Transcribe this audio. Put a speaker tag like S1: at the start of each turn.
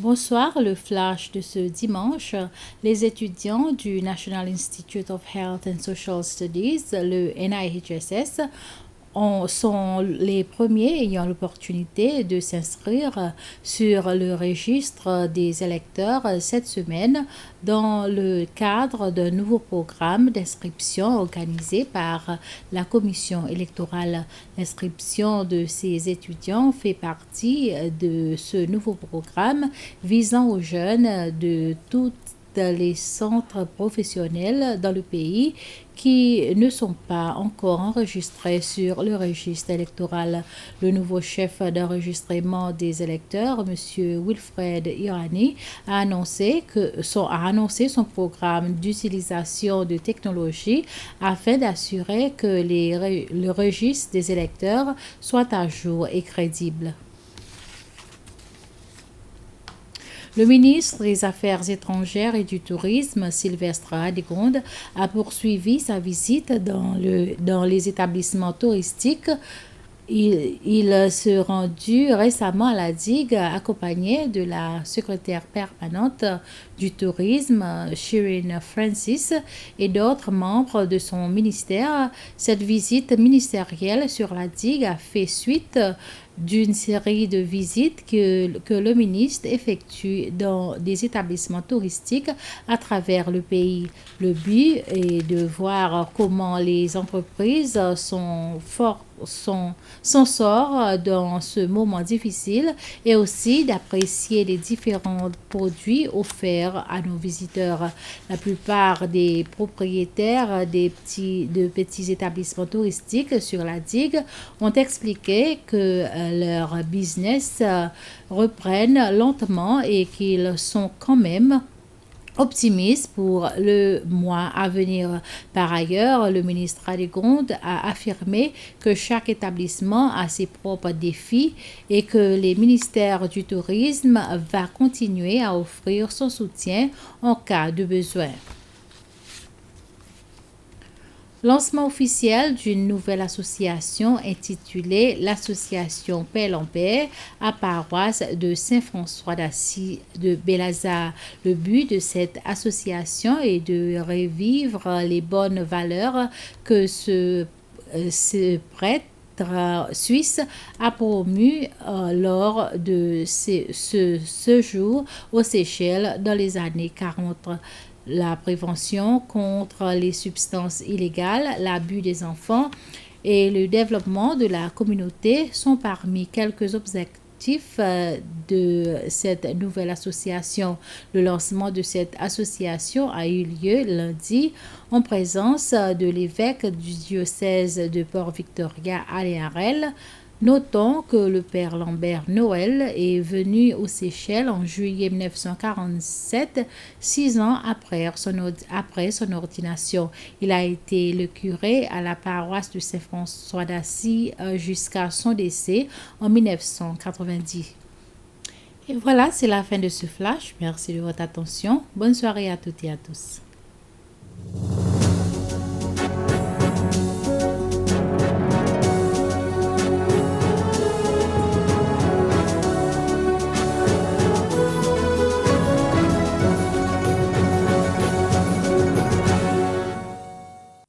S1: Bonsoir, le flash de ce dimanche. Les étudiants du National Institute of Health and Social Studies, le NIHSS, sont les premiers ayant l'opportunité de s'inscrire sur le registre des électeurs cette semaine dans le cadre d'un nouveau programme d'inscription organisé par la Commission électorale. L'inscription de ces étudiants fait partie de ce nouveau programme visant aux jeunes de toutes les centres professionnels dans le pays qui ne sont pas encore enregistrés sur le registre électoral. Le nouveau chef d'enregistrement des électeurs, M. Wilfred Irani, a annoncé son programme d'utilisation de technologies afin d'assurer que le registre des électeurs soit à jour et crédible. Le ministre des Affaires étrangères et du Tourisme, Sylvestre Radegonde, a poursuivi sa visite dans les établissements touristiques. Il se rendu récemment à la digue accompagné de la secrétaire permanente du tourisme, Shirin Francis, et d'autres membres de son ministère. Cette visite ministérielle sur la digue a fait suite d'une série de visites que le ministre effectue dans des établissements touristiques à travers le pays. Le but est de voir comment les entreprises s'en sortent dans ce moment difficile et aussi d'apprécier les différents produits offerts à nos visiteurs. La plupart des propriétaires de petits établissements touristiques sur la digue ont expliqué que leur business reprennent lentement et qu'ils sont quand même optimistes pour le mois à venir. Par ailleurs, le ministre Radegonde a affirmé que chaque établissement a ses propres défis et que le ministère du Tourisme va continuer à offrir son soutien en cas de besoin. Lancement officiel d'une nouvelle association intitulée l'Association Paix en Paix à paroisse de Saint-François d'Assise de Belazare. Le but de cette association est de revivre les bonnes valeurs que ce prêtre suisse a promu lors de ce jour aux Seychelles dans les années 40. La prévention contre les substances illégales, l'abus des enfants et le développement de la communauté sont parmi quelques objectifs de cette nouvelle association. Le lancement de cette association a eu lieu lundi en présence de l'évêque du diocèse de Port-Victoria, Alain Harel. Notons que le père Lambert Noël est venu aux Seychelles en juillet 1947, 6 ans après son ordination. Il a été le curé à la paroisse de Saint-François d'Assise jusqu'à son décès en 1990. Et voilà, c'est la fin de ce flash. Merci de votre attention. Bonne soirée à toutes et à tous.